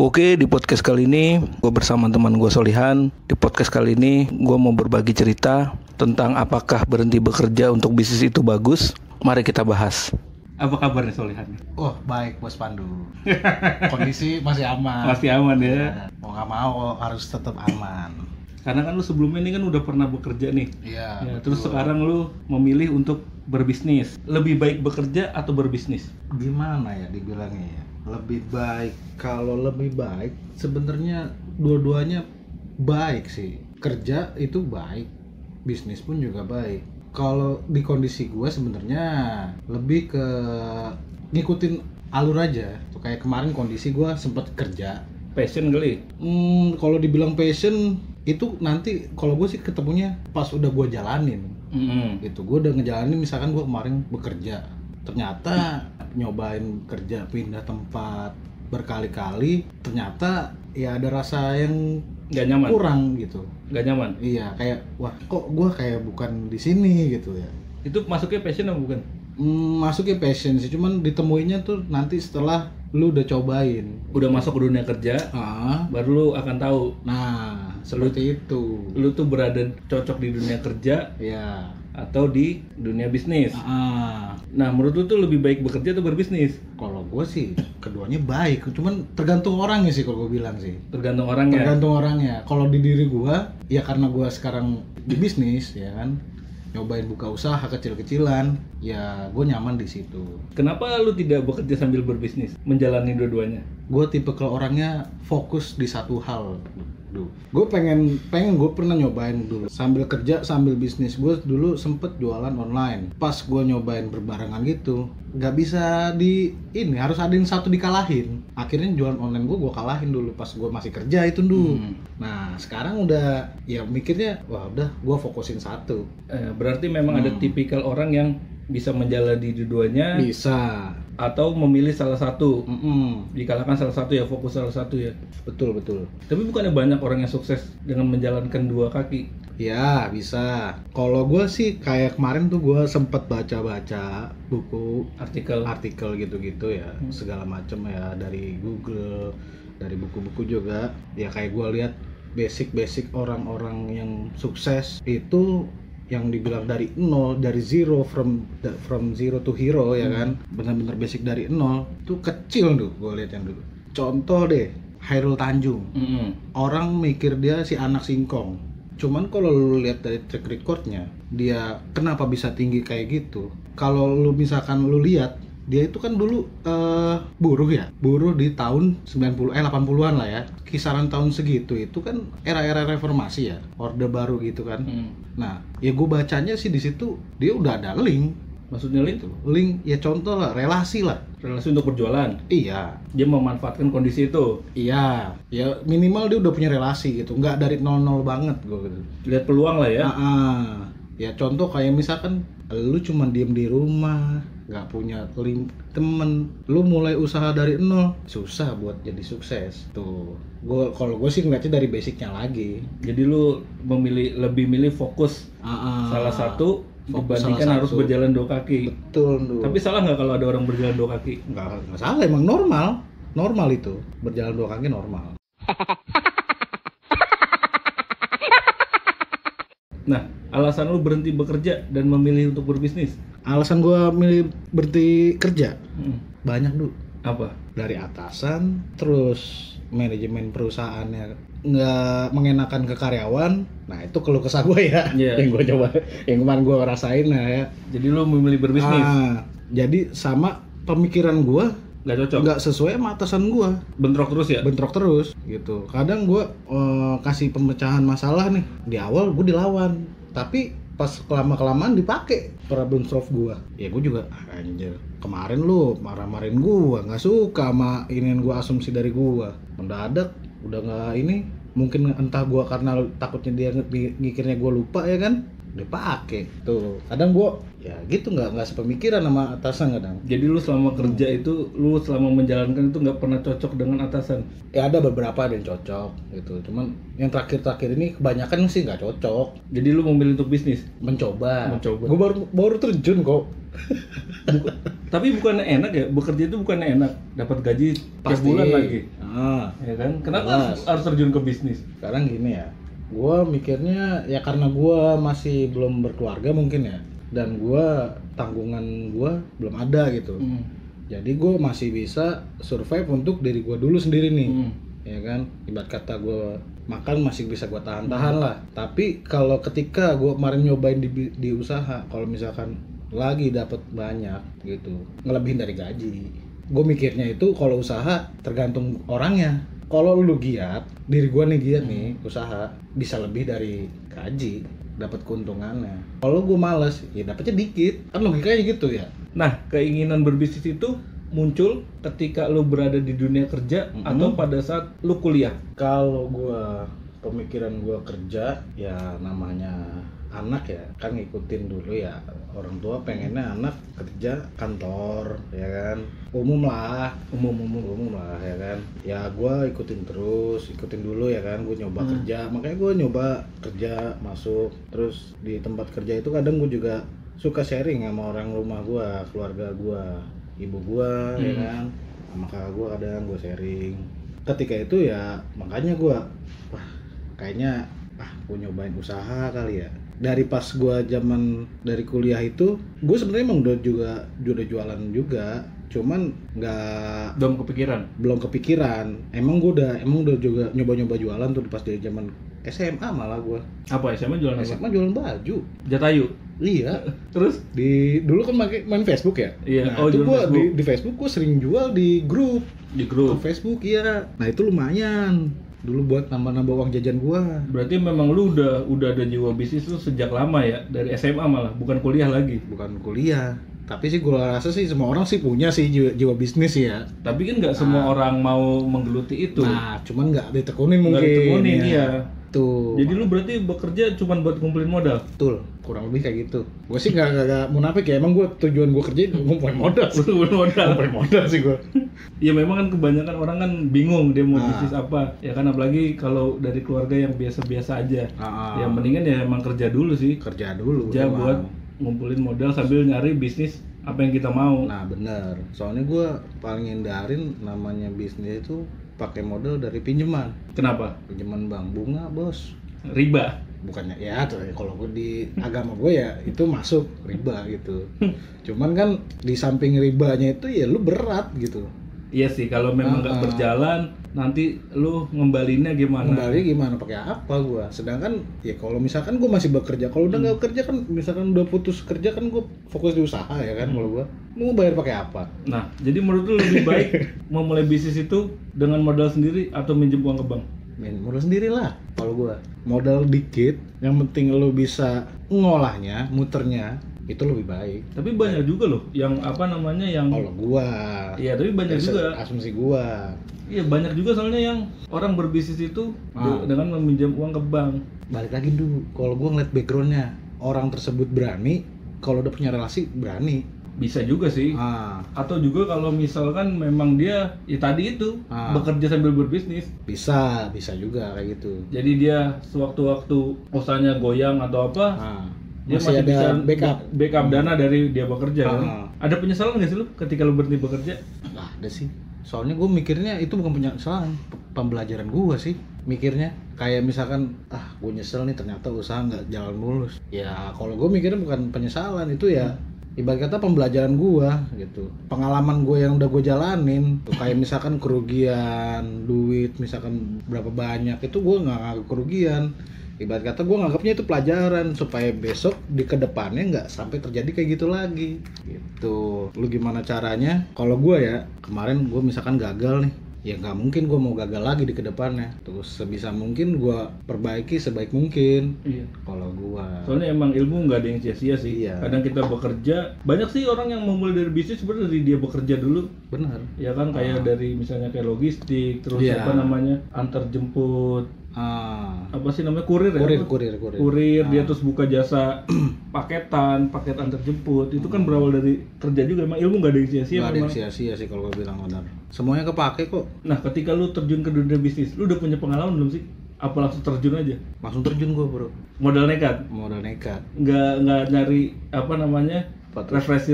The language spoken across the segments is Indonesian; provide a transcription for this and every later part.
Oke, di podcast kali ini gue bersama teman gue Solihan. Di podcast kali ini gue mau berbagi cerita tentang apakah berhenti bekerja untuk bisnis itu bagus. Mari kita bahas. Apa kabar nih Solihan? Oh baik Bos Pandu. Kondisi masih aman. Masih aman ya? Mau nggak mau harus tetap aman. Karena kan lu sebelumnya ini kan udah pernah bekerja nih. Iya. Ya, terus sekarang lu memilih untuk berbisnis. Lebih baik bekerja atau berbisnis? Gimana ya dibilangnya ya? Lebih baik, kalau lebih baik sebenarnya dua-duanya baik sih. Kerja itu baik, bisnis pun juga baik. Kalau di kondisi gue sebenarnya lebih ke ngikutin alur aja. Tuh kayak kemarin kondisi gue sempet kerja. Passion kali? Kalau dibilang passion itu nanti kalau gue sih ketemunya pas udah gue jalanin. Gitu, gue udah ngejalanin misalkan gue kemarin bekerja. Ternyata nyobain kerja pindah tempat berkali-kali, ternyata ya ada rasa yang Gak nyaman? Kurang gitu. Gak nyaman? Iya, kayak wah kok gue kayak bukan di sini gitu ya. Itu masuknya passion atau bukan? Masuknya passion sih, cuman ditemuinya tuh nanti setelah lu udah cobain. Udah masuk ke dunia kerja, baru lu akan tahu. Nah, seperti itu. Lu tuh berada cocok di dunia kerja, ya, atau di dunia bisnis. Nah, menurut lu tuh lebih baik bekerja atau berbisnis? Kalau gue sih keduanya baik, cuman tergantung orangnya sih kalau gue bilang sih. Tergantung orangnya. Tergantung orangnya. Kalau di diri gue, ya karena gue sekarang di bisnis, ya kan, nyobain buka usaha kecil-kecilan, ya gue nyaman di situ. Kenapa lu tidak bekerja sambil berbisnis, menjalani dua-duanya? Gue tipe kalau orangnya fokus di satu hal. Gue pengen gue pernah nyobain dulu sambil kerja sambil bisnis. Gue dulu sempet jualan online. Pas gue nyobain berbarengan gitu, nggak bisa ini harus ada yang satu dikalahin. Akhirnya jualan online gue kalahin dulu pas gue masih kerja itu dulu. Nah sekarang udah ya mikirnya wah udah gue fokusin satu. Berarti memang ada tipikal orang yang bisa menjalani dua-duanya. Bisa. Atau memilih salah satu, dikalahkan salah satu ya, fokus salah satu ya. Betul. Tapi bukannya banyak orang yang sukses dengan menjalankan dua kaki? Ya bisa. Kalau gue sih kayak kemarin tuh gue sempet baca-baca buku, artikel gitu-gitu ya, segala macam ya dari Google, dari buku-buku juga. Ya kayak gue lihat basic orang-orang yang sukses itu yang dibilang dari nol, dari zero, from zero to hero ya kan, benar-benar basic dari nol tuh kecil tuh gue lihat yang dulu. Contoh deh Hairul Tanjung, orang mikir dia si anak singkong, cuman kalau lu lihat dari track recordnya dia kenapa bisa tinggi kayak gitu, kalau lu misalkan lu lihat dia itu kan dulu buruh di tahun 80-an lah ya, kisaran tahun segitu. Itu kan era-era reformasi ya, orde baru gitu kan. Nah ya gue bacanya sih di situ dia udah ada link. Maksudnya link? Link ya contoh lah, relasi untuk berjualan. Iya, dia memanfaatkan kondisi itu. Iya, ya minimal dia udah punya relasi gitu, nggak dari nol banget gue gitu. Lihat peluang lah ya. Ya contoh kayak misalkan lu cuma diem di rumah, nggak punya temen, lu mulai usaha dari nol, susah buat jadi sukses tuh. Kalau gue sih ngeliatnya dari basicnya lagi. Jadi lu lebih milih fokus salah satu dibandingkan harus berjalan dua kaki. Betul. Tapi salah nggak kalau ada orang berjalan dua kaki? Nggak salah, emang normal itu berjalan dua kaki normal. Nah, alasan lu berhenti bekerja dan memilih untuk berbisnis? Alasan gue milih berhenti kerja banyak dulu. Apa? Dari atasan, terus manajemen perusahaannya nggak mengenakan ke karyawan. Nah itu keluh kesah gue ya, yang gue coba, yang kemarin gue rasain lah ya. Jadi lu memilih berbisnis? Jadi sama pemikiran gue nggak cocok, nggak sesuai sama atasan gue. Bentrok terus gitu. Kadang gue kasih pemecahan masalah nih di awal, gue dilawan, tapi pas kelamaan dipakai problem solve gue. Ya gue juga anjir, kemarin lu marah-marahin gue, nggak suka sama inian gue, asumsi dari gue mendadak udah nggak ini. Mungkin entah gue karena takutnya dia mikirnya gue lupa ya kan, dipakai tuh. Kadang gue ya gitu nggak sepemikiran sama atasan kadang. Jadi lu selama kerja itu, lu selama menjalankan itu nggak pernah cocok dengan atasan? Ya ada beberapa yang cocok gitu, cuman yang terakhir ini kebanyakan sih nggak cocok. Jadi lu memilih untuk bisnis? Mencoba. Gue baru terjun kok. Tapi bukannya enak ya, bekerja itu bukannya enak, dapat gaji tiap bulan lagi. Ya kan? Kenapa harus terjun ke bisnis? Sekarang gini ya, gue mikirnya ya karena gue masih belum berkeluarga mungkin ya, dan gue tanggungan gue belum ada gitu. Jadi gue masih bisa survive untuk diri gue dulu sendiri nih, ya kan. Ibarat kata gue makan masih bisa gue tahan-tahan lah. Tapi kalau ketika gue kemarin nyobain di usaha, kalau misalkan lagi dapat banyak gitu, ngelebihin dari gaji, gue mikirnya itu kalau usaha tergantung orangnya. Kalau lu giat, diri gue nih giat nih usaha, bisa lebih dari gaji, dapat keuntungannya. Kalau gue males, ya dapetnya dikit, kan logikanya gitu ya. Nah, keinginan berbisnis itu muncul ketika lu berada di dunia kerja atau pada saat lu kuliah? Kalau gue, pemikiran gue kerja, ya namanya anak ya, kan ngikutin dulu ya. Orang tua pengennya anak kerja kantor, ya kan. Umum lah ya kan. Ya gue ikutin dulu ya kan. Gue nyoba kerja, makanya gue nyoba kerja masuk. Terus di tempat kerja itu kadang gue juga suka sharing sama orang rumah gue, keluarga gue, ibu gue, ya kan, sama kakak gue kadang gue sharing. Ketika itu ya makanya gue, kayaknya gue nyobain usaha kali ya. Dari pas gue zaman dari kuliah itu, gue sebenarnya emang udah jualan juga, cuman belum kepikiran. Emang udah juga nyoba jualan tuh pas dari zaman SMA malah gue. Apa SMA jualan apa? SMA jualan baju. Jatayu. Iya. Terus dulu kan main Facebook ya. Iya. Nah, itu gua di Facebook gua sering jual di grup. Di grup Facebook iya. Nah, itu lumayan. Dulu buat nambah-nambah uang jajan gua. Berarti memang lu udah ada jiwa bisnis tuh sejak lama ya, dari SMA malah, bukan kuliah lagi. Bukan kuliah. Tapi sih gua rasa sih semua orang sih punya sih jiwa bisnis ya. Tapi kan nggak semua orang mau menggeluti itu. Nah, cuman nggak ditekunin mungkin. Nggak ditekunin, iya. Tuh. Jadi lu berarti bekerja cuma buat kumpulin modal? Betul, kurang lebih kayak gitu. Gue sih nggak munafik ya, emang tujuan gue kerja ngumpulin modal. Ngumpulin modal sih gue. Ya memang kan kebanyakan orang kan bingung dia mau bisnis apa. Ya kan apalagi kalau dari keluarga yang biasa-biasa aja. Ya mendingan ya emang kerja dulu sih. Kerja dulu. Kerja buat ngumpulin modal sambil nyari bisnis apa yang kita mau. Nah bener, soalnya gue paling hindarin namanya bisnis itu pakai modal dari pinjaman. Kenapa? Pinjaman bank bunga bos. Riba? Bukannya ya, kalau gue di agama gue ya itu masuk riba gitu. Cuman kan di samping ribanya itu ya lu berat gitu. Iya sih, kalau memang nggak berjalan nanti lu ngembalinya gimana? Ngembalinya gimana? Pakai apa gua? Sedangkan ya kalau misalkan gua masih bekerja, kalau udah nggak bekerja kan, misalkan udah putus kerja kan gua fokus di usaha ya kan. Kalau gua mau bayar pakai apa? Nah, jadi menurut lu lebih baik memulai bisnis itu dengan modal sendiri atau minjem uang ke bank? Modal sendiri lah. Kalau gua modal dikit, yang penting lu bisa ngolahnya, muternya itu lebih baik. Tapi banyak juga loh yang yang kalau gua. Iya, tapi banyak juga asumsi gua. Iya, banyak juga soalnya yang orang berbisnis itu dengan meminjam uang ke bank. Balik lagi dulu, kalau gua ngeliat backgroundnya, orang tersebut berani, kalau udah punya relasi berani. Bisa juga sih. Atau juga kalau misalkan memang dia ya tadi itu bekerja sambil berbisnis. Bisa juga kayak gitu. Jadi dia sewaktu-waktu usahanya goyang atau apa, dia masih bisa backup dana dari dia bekerja kan? Ada penyesalan nggak sih lu ketika lu berhenti bekerja? Nggak ada sih. Soalnya gue mikirnya itu bukan penyesalan, pembelajaran gue sih mikirnya. Kayak misalkan, gue nyesel nih ternyata usaha nggak jalan mulus. Ya kalau gue mikirnya bukan penyesalan, itu ya ibarat kata pembelajaran gue gitu. Pengalaman gue yang udah gue jalanin. Tuh, kayak misalkan kerugian, duit misalkan berapa banyak, itu gue nggak nganggap kerugian. Ibarat kata gue nganggapnya itu pelajaran supaya besok di kedepannya nggak sampai terjadi kayak gitu lagi gitu. Lu gimana caranya? Kalau gue ya kemarin gue misalkan gagal nih, ya nggak mungkin gue mau gagal lagi di kedepannya. Terus sebisa mungkin gue perbaiki sebaik mungkin. Iya. Kalau gue. Soalnya emang ilmu nggak ada yang sia-sia sih. Iya. Kadang kita bekerja, banyak sih orang yang memulai dari bisnis sebenarnya dari dia bekerja dulu. Benar. Ya kan kayak dari misalnya kayak logistik, terus antar jemput. Apa sih namanya, kurir ya? Kurir dia terus buka jasa paket antar jemput. Itu kan berawal dari kerja juga. Emang ilmu nggak ada yang sia-sia. Nggak ada yang sia-sia sih kalau gue bilang, benar. Semuanya kepake kok. Nah, ketika lu terjun ke dunia bisnis, lu udah punya pengalaman belum sih? Apa langsung terjun aja? Langsung terjun gue bro. Modal nekat? Nggak nyari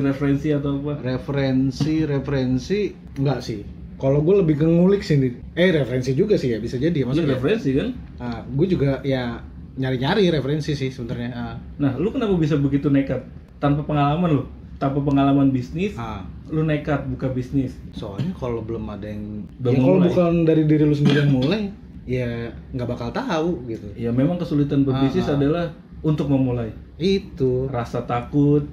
referensi atau apa? Referensi nggak sih. Kalau gue lebih ke ngulik sih nih. Referensi juga sih ya, bisa jadi Maksudnya maksudnya. referensi kan. Gue juga ya nyari-nyari referensi sih sebenarnya. Nah, lu kenapa bisa begitu nekat? Tanpa pengalaman lu? Tanpa pengalaman bisnis, lu nekat buka bisnis. Soalnya kalau belum ada yang Belum kalau mulai. bukan dari diri lu sendiri yang mulai, ya nggak bakal tahu gitu. Ya memang kesulitan berbisnis adalah untuk memulai. Itu Rasa takut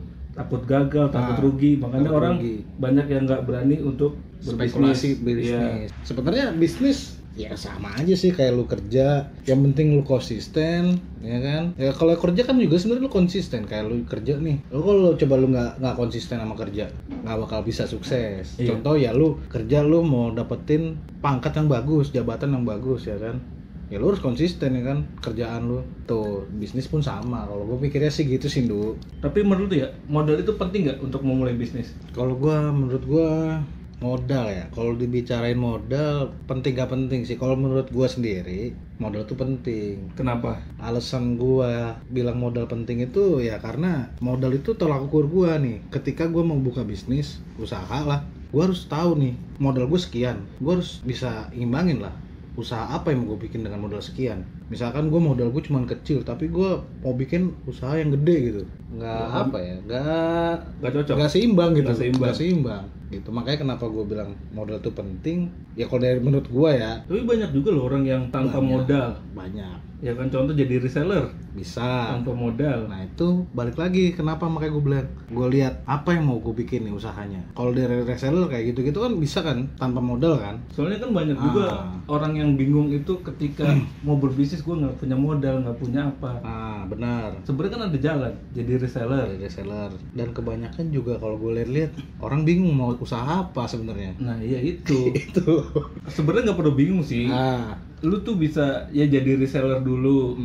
gagal, takut rugi. Makanya takut orang rugi. banyak yang nggak berani untuk spekulasi berbisnis. Iya. bisnis. Sebenarnya bisnis ya sama aja sih kayak lu kerja, yang penting lu konsisten, ya kan? Ya kalau kerja kan juga sebenarnya lu konsisten, kayak lu kerja nih. Lu kalau coba lu nggak konsisten sama kerja, nggak bakal bisa sukses. Iya. Contoh ya lu kerja, lu mau dapetin pangkat yang bagus, jabatan yang bagus, ya kan? Ya lu harus konsisten ya kan kerjaan lu. Tuh, bisnis pun sama. Kalau gue pikirnya sih gitu sih, Du. Tapi menurut lu ya, modal itu penting nggak untuk memulai bisnis? Kalau menurut gua modal ya. Kalau dibicarain modal penting gak penting sih. Kalau menurut gua sendiri modal itu penting. Kenapa? Alasan gua bilang modal penting itu ya karena modal itu tolak ukur gua nih. Ketika gua mau buka bisnis, usaha lah, gua harus tahu nih modal gua sekian. Gua harus bisa imbangin lah. Usaha apa yang mau gue bikin dengan modal sekian. Misalkan gue modal gue cuma kecil, tapi gue mau bikin usaha yang gede gitu. Nggak cocok. nggak seimbang gitu. Nggak seimbang. Gitu. Makanya kenapa gue bilang modal itu penting. Ya kalau dari menurut gue ya. Tapi banyak juga loh orang yang tanpa modal. Banyak. Ya kan, contoh jadi reseller Bisa. tanpa modal. Nah itu balik lagi, kenapa makanya gue bilang, gue lihat apa yang mau gue bikin nih usahanya. Kalau dari reseller kayak gitu-gitu kan bisa kan tanpa modal kan. Soalnya kan banyak juga orang yang bingung itu ketika mau berbisnis, gue nggak punya modal, nggak punya apa. Benar. Sebenarnya kan ada jalan jadi reseller. Dan kebanyakan juga kalau gue lihat orang bingung mau usaha apa sebenarnya. Nah iya itu. Itu. Sebenarnya nggak perlu bingung sih. Lu tuh bisa ya jadi reseller dulu,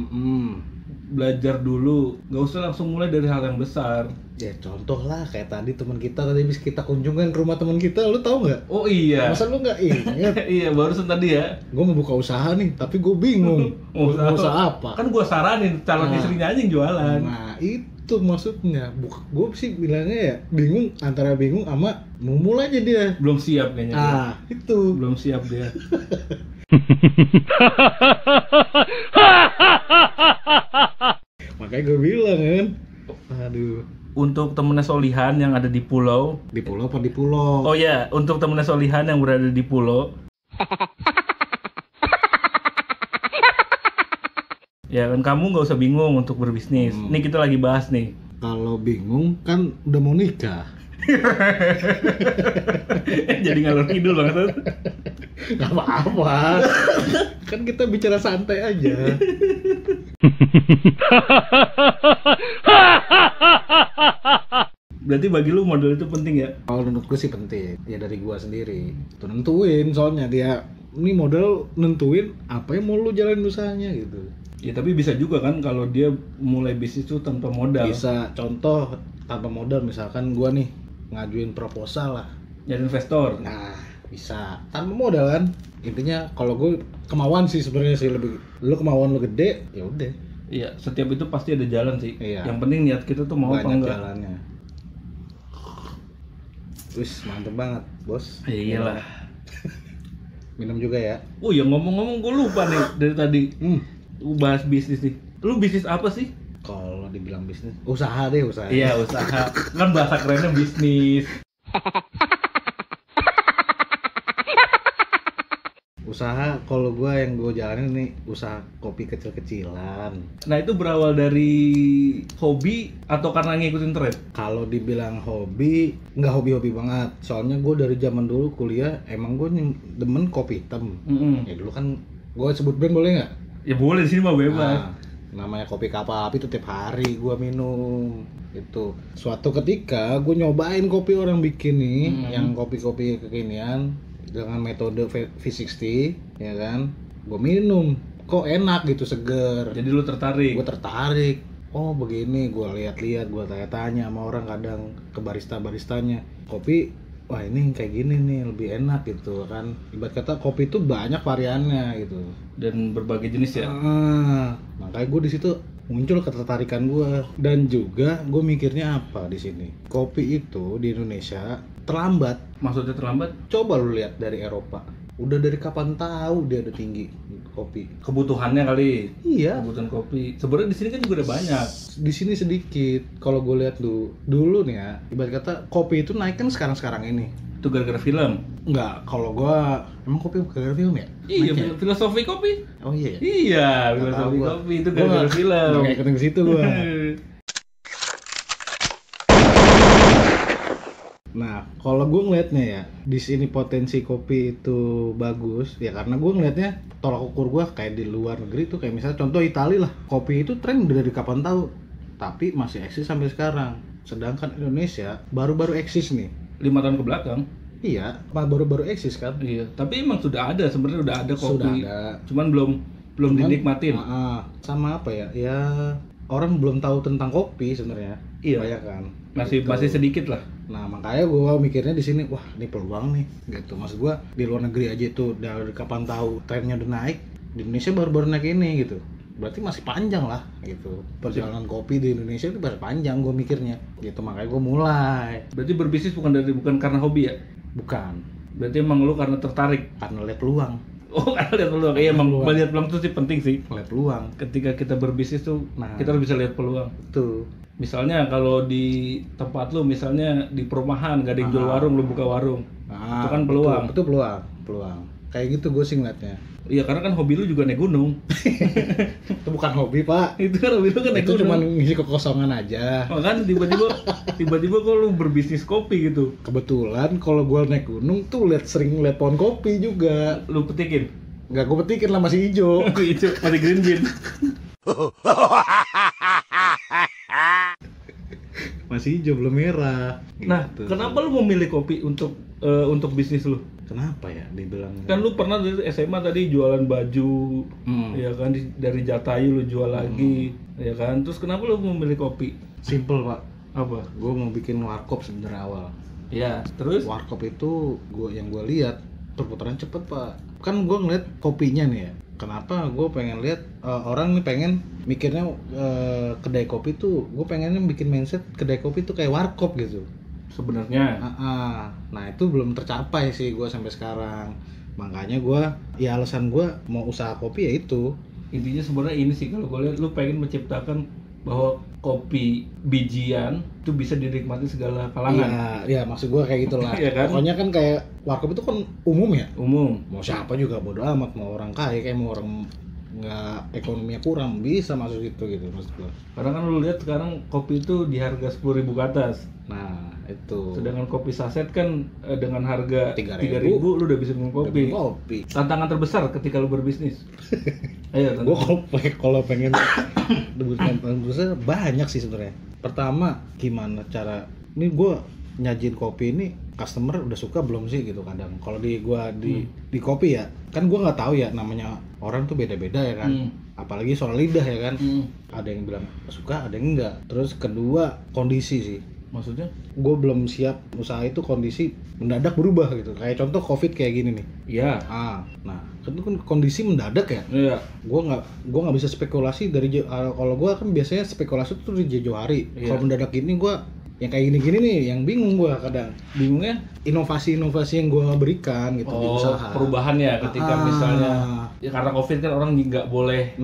belajar dulu, nggak usah langsung mulai dari hal yang besar. Ya contoh lah kayak tadi teman kita tadi habis kita kunjungan ke rumah teman kita, lu tahu nggak? Oh iya. Masa lu nggak ingat? Iya barusan tadi ya. Gue mau buka usaha nih, tapi gue bingung mau usaha apa. Kan gue saranin calon istrinya aja yang jualan. Nah itu maksudnya. Gue sih bilangnya ya bingung, antara bingung sama mau mulai aja dia. Belum siap kayaknya. Itu. Belum siap dia. Makanya gue bilang kan. Aduh. Untuk temennya Solihan yang ada di pulau. Di pulau apa di pulau? Oh ya, untuk temennya Solihan yang berada di pulau. Ya kan, kamu nggak usah bingung untuk berbisnis. Ini kita lagi bahas nih. Kalau bingung kan udah mau nikah. Jadi ngalor ngidul banget. Gak apa-apa. Kan kita bicara santai aja. Berarti bagi lu modal itu penting ya? Kalau menurut gue sih penting. Ya dari gua sendiri. Tuh nentuin soalnya dia ini modal nentuin apa yang mau lu jalanin usahanya gitu. Ya tapi bisa juga kan kalau dia mulai bisnis itu tanpa modal. Bisa, contoh tanpa modal misalkan gua nih ngajuin proposal lah. Jadi investor. Nah, bisa tanpa modal kan. Intinya kalau gue kemauan sih sebenarnya sih lebih. Lu kemauan lu gede, ya udah. Iya, setiap itu pasti ada jalan sih. Iya. Yang penting niat kita tuh mau Banyak apa enggak. jalannya. Wis, mantep banget, Bos. Ya iyalah. Minum juga ya. Oh ya, ngomong-ngomong gue lupa nih dari tadi. Bahas bisnis nih. Lu bisnis apa sih? Kalau dibilang bisnis, usaha deh, usaha. Iya, usaha. Kan bahasa kerennya bisnis. Usaha kalau gue yang gue jalanin nih usaha kopi kecil-kecilan. Nah itu berawal dari hobi atau karena ngikutin tren? Kalau dibilang hobi, nggak hobi-hobi banget. Soalnya gue dari zaman dulu kuliah emang gue demen kopi hitam. Ya dulu kan gue sebut brand boleh nggak? Ya boleh, di sini mah bebas. Namanya kopi kapal api itu tiap hari gue minum. Itu suatu ketika gue nyobain kopi orang bikin nih, yang kopi-kopi kekinian dengan metode V60, ya kan? Gue minum, kok enak gitu, seger. Jadi lu tertarik? Gue tertarik. Oh begini, gue lihat-lihat, gue tanya-tanya sama orang kadang ke barista-baristanya. Kopi, wah ini kayak gini nih, lebih enak gitu kan. Ibarat kata kopi itu banyak variannya gitu. Dan berbagai jenis ya? Makanya gue di situ muncul ketertarikan gue. Dan juga gue mikirnya apa di sini? Kopi itu di Indonesia terlambat. Maksudnya terlambat? Coba lu lihat dari Eropa, udah dari kapan tahu dia udah tinggi kopi. Kebutuhannya kali. Iya. Kebutuhan kopi. Sebenarnya di sini kan juga udah banyak. Di sini sedikit. Kalau gue lihat dulu nih ya, ibarat kata kopi itu naik kan sekarang ini. Itu gara-gara film. Enggak, kalau gue emang kopi gara-gara film ya? Iya, Naik ya? filosofi kopi. Oh iya. Iya, Nggak filosofi tahu gua. kopi itu gara-gara film. Nggak ikutin ke situ gue. Nah, kalau gue ngelihatnya ya, di sini potensi kopi itu bagus ya, karena gue ngelihatnya tolak ukur gue kayak di luar negeri tuh, kayak misalnya contoh Italia lah, kopi itu tren udah dari kapan tahu, tapi masih eksis sampai sekarang. Sedangkan Indonesia baru-baru eksis nih. 5 tahun ke belakang. Iya, baru-baru eksis kan. Iya, tapi emang sudah ada, sebenarnya udah ada kopi. Sudah ada. Cuman belum dinikmatin. Sama apa ya? Ya orang belum tahu tentang kopi sebenarnya. Iya. Banyak kan. Masih Gitu. sedikit lah. Nah, makanya gue mikirnya di sini, wah ini peluang nih, gitu. Maksud gue di luar negeri aja itu dari kapan tahu trennya udah naik, di Indonesia baru-baru naik ini gitu. Berarti masih panjang lah, gitu. Perjalanan kopi di Indonesia itu masih panjang, gue mikirnya, gitu. Makanya gue mulai. Berarti berbisnis bukan karena hobi ya? Bukan, Berarti emang lu karena tertarik. karena lihat peluang, Oh, karena lihat peluang. Iya, emang Peluang. melihat peluang itu sih penting sih. lihat peluang. Ketika kita berbisnis tuh, Nah. kita harus bisa lihat peluang. Tuh, Misalnya kalau di tempat lu, misalnya di perumahan gak ada yang jual warung, lu buka warung. Itu kan peluang. Itu peluang. Kayak gitu gue sih ngeliatnya. Iya, karena kan hobi lu juga naik gunung. Itu bukan hobi, Pak. Itu kan hobi lu kan naik Itu gunung. cuma ngisi kekosongan aja. Makanya tiba-tiba kok lu berbisnis kopi gitu. Kebetulan kalau gue naik gunung tuh sering lihat pohon kopi juga. Lu petikin. Nggak gue petikin lah, masih hijau. Itu masih green bean. Masih hijau, belum merah. Nah, Gitu. kenapa lu memilih kopi untuk bisnis lu? Kenapa ya dibilang? Kan lu pernah dari SMA tadi jualan baju, ya kan dari Jatayu lu jual lagi, ya kan. Terus kenapa lu memilih kopi? Simple, Pak. Apa? Gue mau bikin warkop sebenarnya awal. Ya, terus Warkop itu yang gue lihat perputaran cepet, Pak. Kan gue ngeliat kopinya nih ya. Kenapa gue pengen lihat orang nih pengen mikirnya kedai kopi tuh, gue pengennya bikin mindset kedai kopi tuh kayak warkop gitu. sebenarnya Nah itu belum tercapai sih gue sampai sekarang. Makanya gue, ya alasan gue mau usaha kopi ya itu. intinya sebenarnya ini sih, kalau gue lihat lu pengen menciptakan bahwa kopi bijian itu bisa dinikmati segala kalangan. Iya, maksud gue kayak gitulah. Iya kan? Pokoknya kan kayak warkop itu kan umum ya. Umum. Mau siapa juga bodo amat, mau orang kaya kayak mau orang nggak ekonominya kurang bisa masuk situ gitu maksud gue. Karena kan lu lihat sekarang kopi itu di harga 10.000 ke atas. Nah itu. Sedangkan kopi saset kan dengan harga 3.000 3.000 lu udah bisa minum kopi. Kopi. Tantangan terbesar ketika lu berbisnis. Ayo, Gue kalau pengen tantangan besar banyak sih sebenarnya. Pertama, gimana cara ini gue nyajin kopi ini customer udah suka belum sih gitu kadang. Kalau di kopi ya, kan gue nggak tahu ya, namanya orang tuh beda-beda ya kan. Apalagi soal lidah ya kan. Ada yang bilang suka, ada yang enggak. Terus kedua, kondisi sih. Maksudnya? Gue belum siap usaha itu kondisi mendadak berubah gitu. Kayak contoh COVID kayak gini nih. Iya. Nah itu kan kondisi mendadak ya. Iya. Gue nggak bisa spekulasi kalau gue kan biasanya spekulasi tuh di jauh hari. Iya. Kalau mendadak ini gue yang kayak gini-gini nih yang bingung gue kadang. Bingungnya? Inovasi yang gue berikan gitu di usaha. Perubahan ya ketika misalnya ya karena COVID kan orang nggak boleh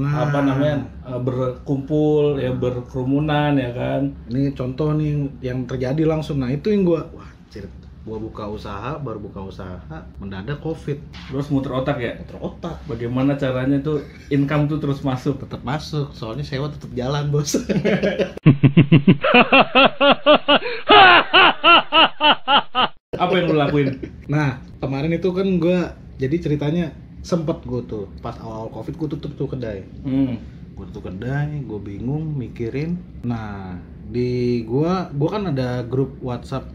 berkumpul ya, berkerumunan ya kan. Ini contoh nih yang terjadi langsung. Nah itu yang gue baru buka usaha mendadak COVID. Terus muter otak ya? Muter otak. Bagaimana caranya tuh income tuh terus masuk? Tetap masuk, soalnya sewa tetap jalan bos. Apa yang lu lakuin? Nah kemarin itu kan gue, jadi ceritanya sempet gue tuh pas awal COVID gue tutup tuh kedai. Gue tutup kedai, gue bingung mikirin. Nah di gue kan ada grup WhatsApp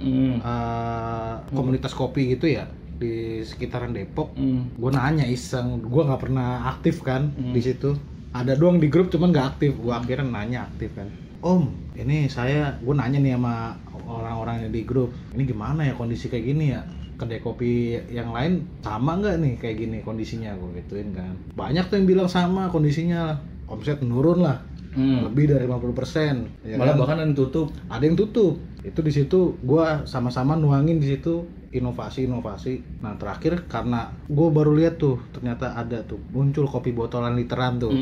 komunitas kopi gitu ya di sekitaran Depok. Gue nanya iseng, gue nggak pernah aktif kan di situ. Ada doang di grup cuman nggak aktif. Gue akhirnya nanya aktif kan. Om, ini gue nanya nih sama orang-orang yang di grup. Ini gimana ya kondisi kayak gini ya? Kedai kopi yang lain sama nggak nih kayak gini kondisinya? Gue gituin kan. Banyak tuh yang bilang sama kondisinya, omset menurun lah. lebih dari 50%. Ya Malah kan? bahkan ada yang tutup. Ada yang tutup. Itu di situ gua sama-sama nuangin di situ inovasi. Nah, terakhir karena gua baru lihat tuh ternyata ada tuh muncul kopi botolan literan tuh.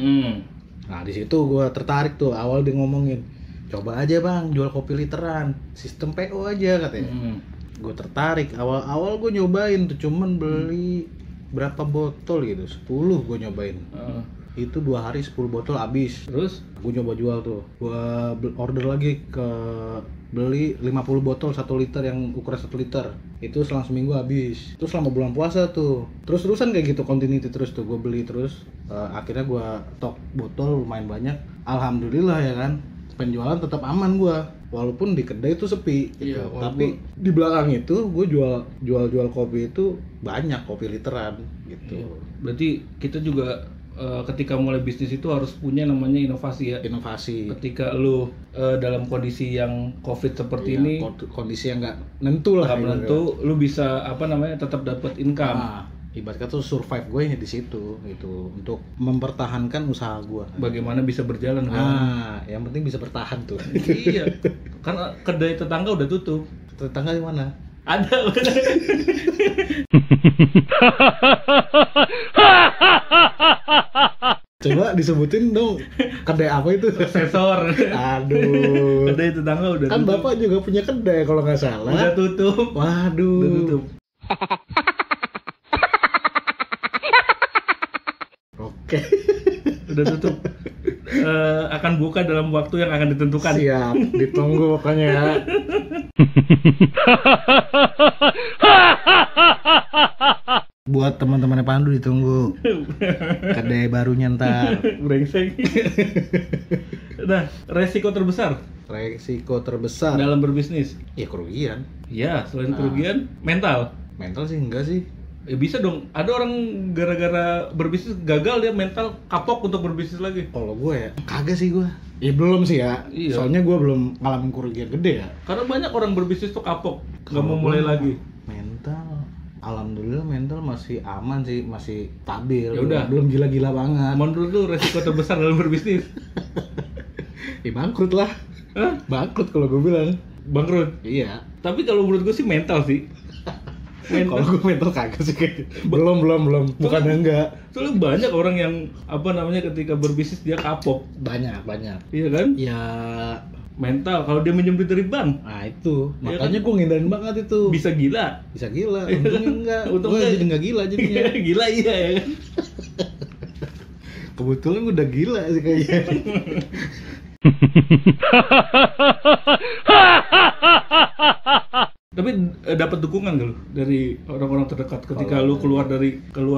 Nah, di situ gua tertarik tuh, awal dia ngomongin, "Coba aja, Bang, jual kopi literan, sistem PO aja," katanya. Gue tertarik, awal-awal gue nyobain tuh, cuman beli berapa botol gitu, 10 gue nyobain. Itu 2 hari 10 botol habis. Terus Gue coba jual tuh, gue order lagi ke beli 50 botol 1 liter yang ukuran 1 liter. Itu selang seminggu habis. Terus selama bulan puasa tuh terus-terusan kayak gitu, continuity terus tuh gue beli terus. Akhirnya gue stok botol lumayan banyak, alhamdulillah ya kan, penjualan tetap aman gue, walaupun di kedai itu sepi gitu. Iya, Tapi di belakang itu gue jual kopi itu banyak, kopi literan gitu. Iya. Berarti kita juga ketika mulai bisnis itu harus punya namanya inovasi ya. Inovasi. Ketika lu dalam kondisi yang COVID seperti ini, kondisi yang nggak nentu lah. nggak menentu, lu bisa tetap dapat income. Nah, ibaratnya tuh survive gue di situ gitu, untuk mempertahankan usaha gue. Bagaimana bisa berjalan kan? Nah, yang penting bisa bertahan tuh. Iya. Karena kedai tetangga udah tutup. Tetangga di mana? Ada. Coba disebutin dong, kedai apa itu? Sensor. Aduh. Kedai tetangga udah Kan tutup. Bapak juga punya kedai kalau nggak salah. Udah tutup. Waduh. Udah tutup. Oke. Udah tutup. Akan buka dalam waktu yang akan ditentukan. Siap, ditunggu pokoknya ya. Buat teman-teman Pandu ditunggu. Kedai barunya ntar. Brengsek. Nah, resiko terbesar Resiko terbesar dalam berbisnis. ya kerugian. Ya, selain kerugian, mental. Mental sih enggak sih. Ya bisa dong. Ada orang gara-gara berbisnis gagal, dia mental kapok untuk berbisnis lagi. Kalau gue ya kagak sih gue. Ya belum sih ya. Iya. Soalnya gue belum ngalamin kerugian gede ya. Karena banyak orang berbisnis tuh kapok, nggak Kalau mau mulai gua lagi. Mental, alhamdulillah mental masih aman sih, masih stabil. Ya udah. Belum gila-gila banget. Menurut lu resiko terbesar dalam berbisnis? Ya bangkrut lah. Hah? Bangkrut kalau gue bilang. Bangkrut. Iya. Tapi kalau menurut gue sih mental sih. Kalau gue mental kagak sih kayak. Belum. Bukannya enggak. Soalnya banyak orang yang ketika berbisnis dia kapok. Banyak. Iya kan? Ya, Mental. Kalau dia minjem duit dari bank, nah itu. Iya Makanya kan? gue ngindarin banget itu. bisa gila. Bisa gila. Untungnya enggak. Untung Gue enggak. jadi enggak gila jadinya. Gila iya ya kan? Kebetulan gue udah gila sih kayaknya. Tapi dapat dukungan gak lu dari orang-orang terdekat ketika lu keluar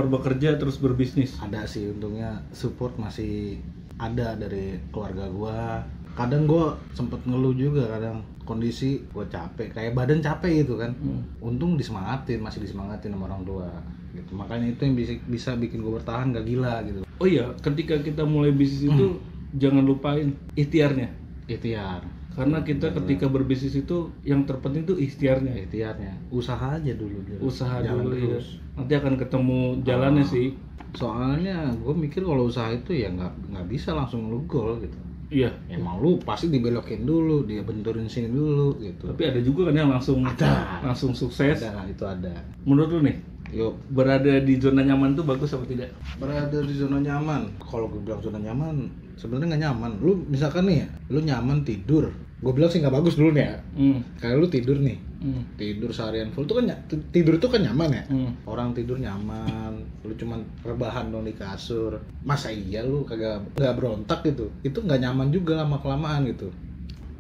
bekerja terus berbisnis? Ada sih, untungnya support masih ada dari keluarga gua. Kadang gua sempet ngeluh juga, kadang kondisi gua capek, kayak badan capek gitu kan. Untung masih disemangatin sama orang tua gitu. Makanya itu yang bisa bikin gua bertahan gak gila gitu. Oh iya, ketika kita mulai bisnis itu jangan lupain ikhtiarnya. Ikhtiar. Karena kita ketika berbisnis itu yang terpenting tuh ikhtiarnya. Ikhtiarnya. Usaha aja dulu. Usaha Jalan dulu ya. terus. Nanti akan ketemu jalannya sih. Soalnya gue mikir kalau usaha itu ya nggak bisa langsung lu gol gitu. Iya. Emang lu pasti dibelokin dulu, dia benturin sini dulu gitu. Tapi ada juga kan yang Ada. langsung sukses. Ada, itu ada. Menurut lu nih, Yuk, berada di zona nyaman tuh bagus apa tidak? berada di zona nyaman. Kalau gue bilang zona nyaman, sebenarnya nggak nyaman. Lu misalkan nih, lu nyaman tidur. Gue bilang sih nggak bagus dulu nih ya. Kayak lu tidur nih, tidur seharian full tuh kan tidur itu kan nyaman ya. Orang tidur nyaman, lu cuman rebahan dong di kasur. Masa iya lu kagak nggak berontak gitu? Itu nggak nyaman juga lama kelamaan gitu.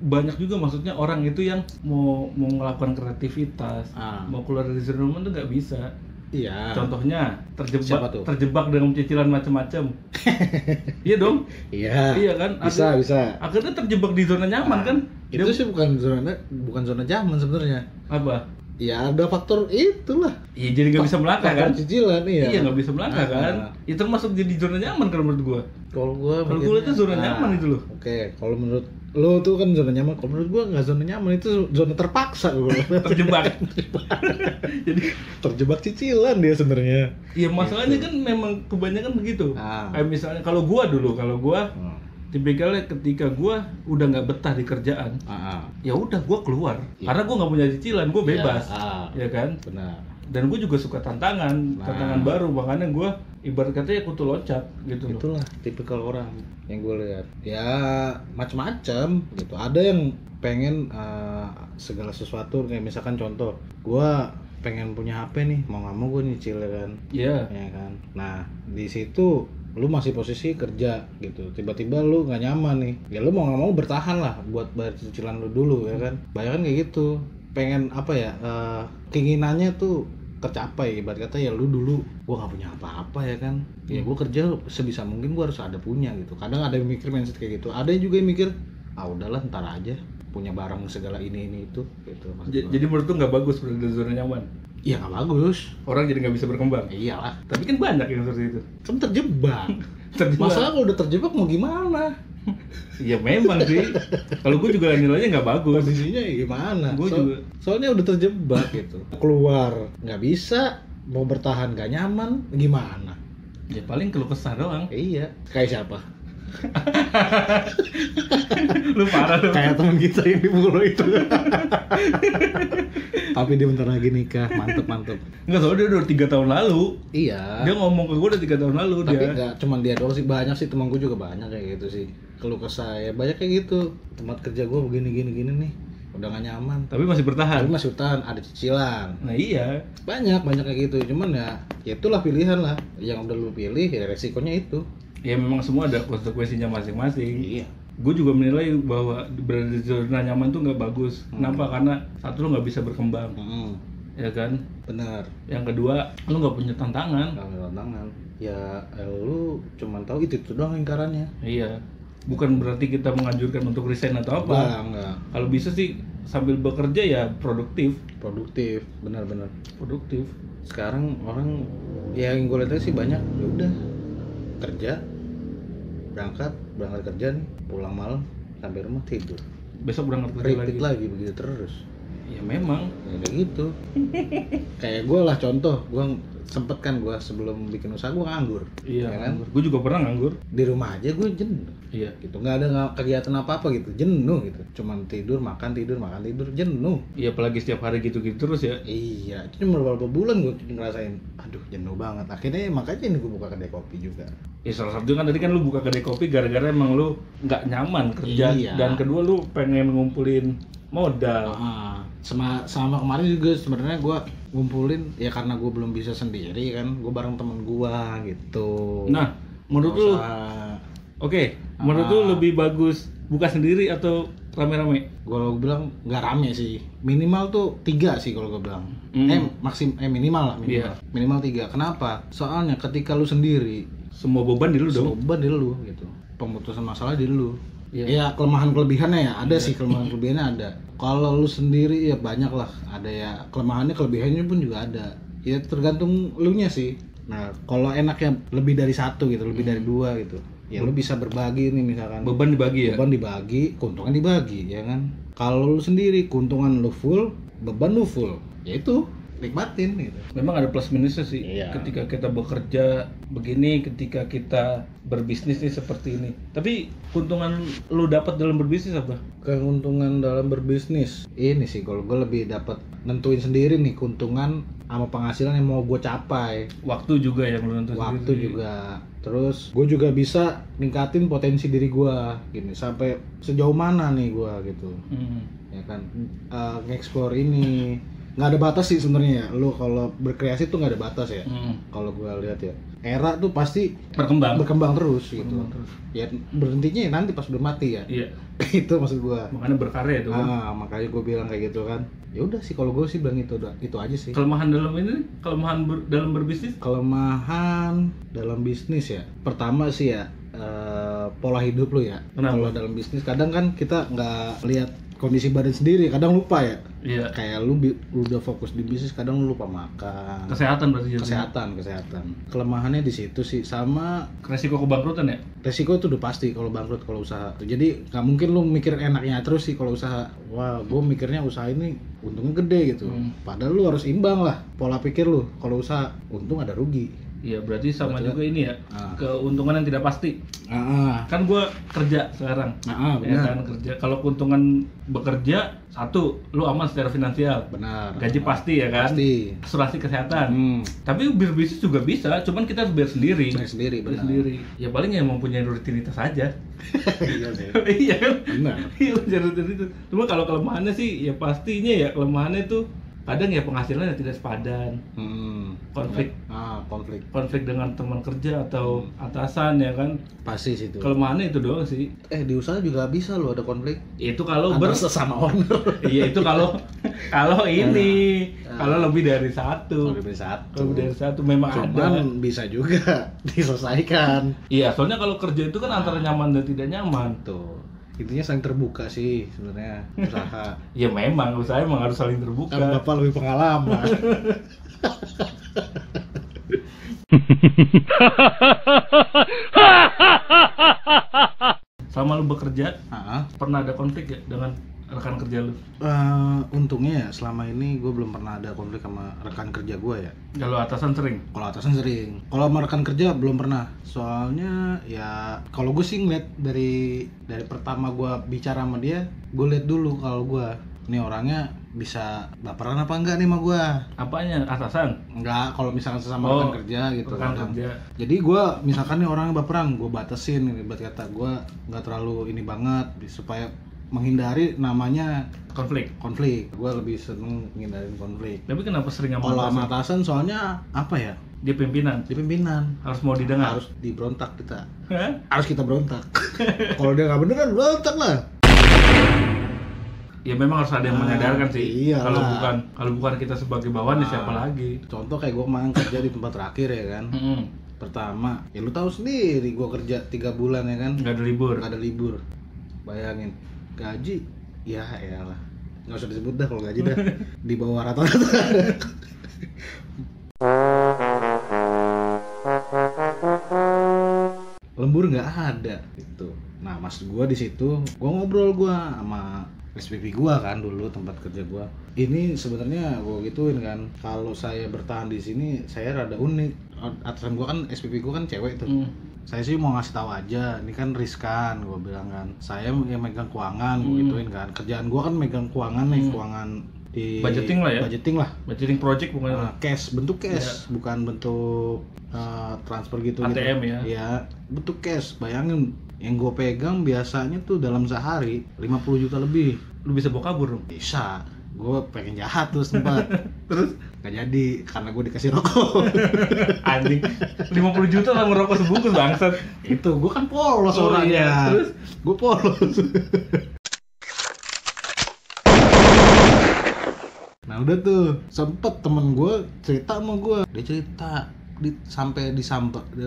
Banyak juga maksudnya orang itu yang mau melakukan kreativitas, mau keluar dari zona nyaman tuh nggak bisa. Iya. Contohnya Siapa tuh? terjebak dengan cicilan macam-macam. Iya dong. Iya. Iya kan? Bisa. Akhirnya terjebak di zona nyaman kan? Itu sih bukan zona nyaman sebenarnya. Apa? Ya ada faktor itulah. Iya jadi nggak bisa melangkah kan? Faktor cicilan iya. Iya nggak bisa melangkah kan? Itu termasuk jadi zona nyaman kalau menurut gua. Kalau gua itu zona nyaman itu loh. Oke, kalau menurut lo tuh kan zona nyaman. Kalau menurut gua nggak zona nyaman, itu zona terpaksa gua. Terjebak. Jadi Terjebak cicilan dia sebenarnya. iya masalahnya kan memang kebanyakan begitu. Ah. Kayak misalnya kalau gua tipikalnya ketika gue udah nggak betah di kerjaan, ya udah gue keluar. Karena gue nggak punya cicilan, gue bebas, ya kan? Benar. Dan gue juga suka tantangan baru, makanya gue ibarat katanya kutu loncat gitu. Itulah tipikal orang yang gue lihat. Ya macam-macam gitu. Ada yang pengen segala sesuatu, kayak misalkan contoh, gue pengen punya HP nih, mau nggak mau gue nyicil kan. Iya. Ya kan. Nah di situ lu masih posisi kerja gitu, tiba-tiba lu nggak nyaman nih, ya lu mau nggak mau bertahan lah buat bayar cicilan lu dulu ya kan. Bayangkan kayak gitu, pengen apa ya, keinginannya tuh tercapai. Ibarat kata ya lu dulu gua nggak punya apa-apa ya kan, ya gua kerja sebisa mungkin gua harus ada punya gitu. Kadang ada yang mikir mindset kayak gitu, ada yang juga yang mikir udahlah ntar aja, punya barang segala ini itu gitu. Jadi menurut tuh nggak bagus berada di zona nyaman. Iya nggak bagus, orang jadi nggak bisa berkembang. Iyalah, tapi kan banyak yang seperti itu. Kan terjebak. Masalah kalau udah terjebak mau gimana? Ya memang sih. Kalau gue juga nilainya nggak bagus. Kondisinya gimana? Juga. Soalnya udah terjebak gitu. Keluar nggak bisa, mau bertahan nggak nyaman, gimana? Ya paling keluh kesah doang. Iya. Kayak siapa? Lu parah tuh. Kayak teman kita yang di pulau itu. Tapi dia bentar lagi nikah, mantep. Enggak, soalnya dia udah 3 tahun lalu. Iya. Dia ngomong ke gue udah 3 tahun lalu. Tapi nggak cuma dia doang sih, banyak sih teman gue juga banyak kayak gitu sih. Keluh kesah ya banyak kayak gitu. Tempat kerja gue begini nih, udah gak nyaman. Tapi masih bertahan. Ada cicilan. Nah iya. Banyak kayak gitu. Cuman ya itulah pilihan lah. Yang udah lu pilih ya resikonya itu. Ya memang semua ada konsekuensinya masing-masing. Iya. Gue juga menilai bahwa berada di zona nyaman tuh nggak bagus. Kenapa? Karena satu, lo nggak bisa berkembang, ya kan? Benar. Yang kedua, lo nggak punya tantangan. Ya lu cuman tahu itu doang lingkarannya. Iya. Bukan berarti kita menganjurkan untuk resign atau apa. Enggak. Kalau bisa sih sambil bekerja ya produktif. Benar. Produktif. Sekarang orang ya yang gue lihat sih banyak ya udah kerja, berangkat kerja nih, pulang malam sampai rumah tidur, besok berangkat kerja lagi begitu terus. Ya memang ya kayak gitu. Kayak gue lah contoh, gue sempet kan gue sebelum bikin usaha gue nganggur. Iya ya kan? Gue juga pernah nganggur di rumah aja, gue jenuh. Iya gitu, nggak ada kegiatan apa gitu, jenuh gitu, cuman tidur makan jenuh. Iya, apalagi setiap hari gitu terus ya. Iya, cuma beberapa bulan gue ngerasain aduh jenuh banget. Akhirnya makanya ini gue buka kedai kopi juga. Ya salah satu kan tadi kan lu buka kedai kopi gara-gara emang lu nggak nyaman kerja. Iya. Dan kedua lu pengen ngumpulin modal. Sama kemarin juga sebenarnya gue ngumpulin ya karena gue belum bisa sendiri kan, gue bareng temen gue gitu. Nah menurut lu menurut lu lebih bagus buka sendiri atau rame-rame? Gue bilang nggak rame sih, minimal tuh 3 sih kalau gue bilang. Minimal lah. Yeah. Minimal 3. Kenapa? Soalnya ketika lu sendiri, semua beban di lu dong. Semua beban di lu gitu. Pemutusan masalah di lu. Yeah. Ya kelemahan-kelebihannya ya ada sih, kelemahan-kelebihannya ada. Kalau lu sendiri ya banyak lah, ada ya kelebihannya pun juga ada. Ya tergantung lu nya sih. Nah kalau enaknya lebih dari 1 gitu, lebih dari 2 gitu. Ya lu bisa berbagi nih misalkan. Beban dibagi ya? Beban dibagi, keuntungan dibagi ya kan. Kalau lu sendiri keuntungan lu full, beban lu full. Ya itu nikmatin gitu. Memang ada plus minusnya sih. Iya. Ketika kita bekerja begini, ketika kita berbisnis nih seperti ini. Tapi keuntungan lu dapat dalam berbisnis apa? Keuntungan dalam berbisnis ini sih kalau gue lebih dapat nentuin sendiri nih keuntungan sama penghasilan yang mau gue capai. Waktu juga yang lu nentuin. Waktu sendiri juga. Terus gue juga bisa ningkatin potensi diri gue gini, sampai sejauh mana nih gue gitu. Ya kan, nge-explore ini nggak ada batas sih sebenarnya ya. Lu kalau berkreasi tuh nggak ada batas ya. Kalau gue lihat ya, era tuh pasti berkembang terus gitu. Ya berhentinya ya nanti pas udah mati ya. Iya. Itu maksud gue. Makanya berkarya itu kan. Makanya gue bilang kayak gitu kan. Ya udah sih kalau gue sih bilang itu aja sih. Kelemahan dalam dalam berbisnis? Kelemahan dalam bisnis ya. Pertama sih ya pola hidup lu ya. Kalau dalam bisnis kadang kan kita nggak lihat kondisi badan sendiri, kadang lupa ya. Iya. Kayak lu udah fokus di bisnis, kadang lu lupa makan. Kesehatan berarti. Kesehatan. Kelemahannya di situ sih, sama resiko kebangkrutan ya. Resiko itu udah pasti kalau bangkrut kalau usaha. Jadi nggak mungkin lu mikir enaknya terus sih kalau usaha. Wah, gue mikirnya usaha ini untungnya gede gitu. Padahal lu harus imbang lah pola pikir lu. Kalau usaha untung ada rugi. Iya, berarti sama Betul. juga ini ya, keuntungan yang tidak pasti. Ah, Kan gue kerja sekarang, ya benar. kan kerja. Kalau keuntungan bekerja, satu, lu aman secara finansial, Benar. gaji pasti ya kan, Pasti. asuransi kesehatan. Hmm. Tapi berbisnis juga bisa, cuman kita harus bayar sendiri. Saya sendiri, Bayar benar. sendiri. Ya paling ya mempunyai rutinitas aja. Iya sih. Iya kan? Benar. Iya jadi itu. Cuma kalau kelemahannya sih ya pastinya ya kelemahannya itu kadang ya penghasilannya tidak sepadan, konflik Konflik. dengan teman kerja atau atasan ya kan. Pasti situ. Kelemahannya itu doang sih. Di usaha juga bisa loh ada konflik. Itu kalau Antara sesama owner. iya itu kalau ini Ya. kalau lebih dari satu. Lebih satu. Kalau lebih dari satu memang ada. Cuman bisa juga diselesaikan. Iya, soalnya kalau kerja itu kan antara nyaman dan tidak nyaman. Tuh. Intinya saling terbuka sih sebenarnya usaha. Ya memang usaha emang harus saling terbuka. Kan Bapak lebih pengalaman. Selama lu bekerja, Ah, pernah ada konflik ya dengan rekan kerja lu? untungnya ya selama ini gue belum pernah ada konflik sama rekan kerja gue ya. Kalau atasan sering? Kalau atasan sering. Kalau sama rekan kerja belum pernah. Soalnya ya kalau gue sih ngeliat dari pertama gue bicara sama dia, gue liat dulu kalau gue ini orangnya bisa baperan apa enggak nih sama gue. Apanya? Atasan? Enggak, kalau misalkan sesama rekan kerja gitu. Rekan kan. kerja. Jadi gue misalkan nih orangnya baperan, gue batasin, ibarat kata gue nggak terlalu ini banget supaya menghindari namanya Konflik. Gue lebih seneng menghindarin konflik. Tapi kenapa sering sama Kalau sama atasan? atasan soalnya apa ya? Dia pimpinan. Di pimpinan Harus mau didengar. harus diberontak kita. Hah? Harus kita berontak. Kalau dia nggak bener kan berontak lah. Ya memang harus ada yang menyadarkan sih. iyalah. Kalau bukan kita sebagai bawahan ya siapa lagi? Contoh kayak gue kemarin kerja di tempat terakhir ya kan. Pertama, ya lu tahu sendiri gue kerja 3 bulan ya kan. Nggak ada libur. Nggak ada libur. Bayangin, gaji ya elah. Nggak usah disebut dah kalau gaji dah. Di bawah rata-rata. Lembur nggak ada gitu. Nah, maksud gue di situ, gue ngobrol sama SPP gue kan dulu tempat kerja gue. Ini sebenarnya gue gituin kan, kalau saya bertahan di sini saya rada unik. Atasan gue kan SPP gue kan cewek tuh. Saya sih mau ngasih tahu aja, ini kan riskan, gue bilang kan. Saya yang megang keuangan, gue gituin kan. Kerjaan gue kan megang keuangan nih, keuangan di Budgeting lah ya? Budgeting project pokoknya. cash, bentuk cash, bukan bentuk transfer gitu. ATM gitu. ya? Iya, bentuk cash. Bayangin yang gue pegang biasanya tuh dalam sehari 50 juta lebih. Lu bisa bawa kabur dong. Bisa. Gue pengen jahat tuh sempat. Terus Gak jadi karena gue dikasih rokok. anjing 50 juta lah merokok sebungkus bangsat. Itu gue kan polos Oh, orangnya. iya. Terus? Gue polos. Nah udah tuh sempet temen gue cerita sama gue. Dia cerita sampai dia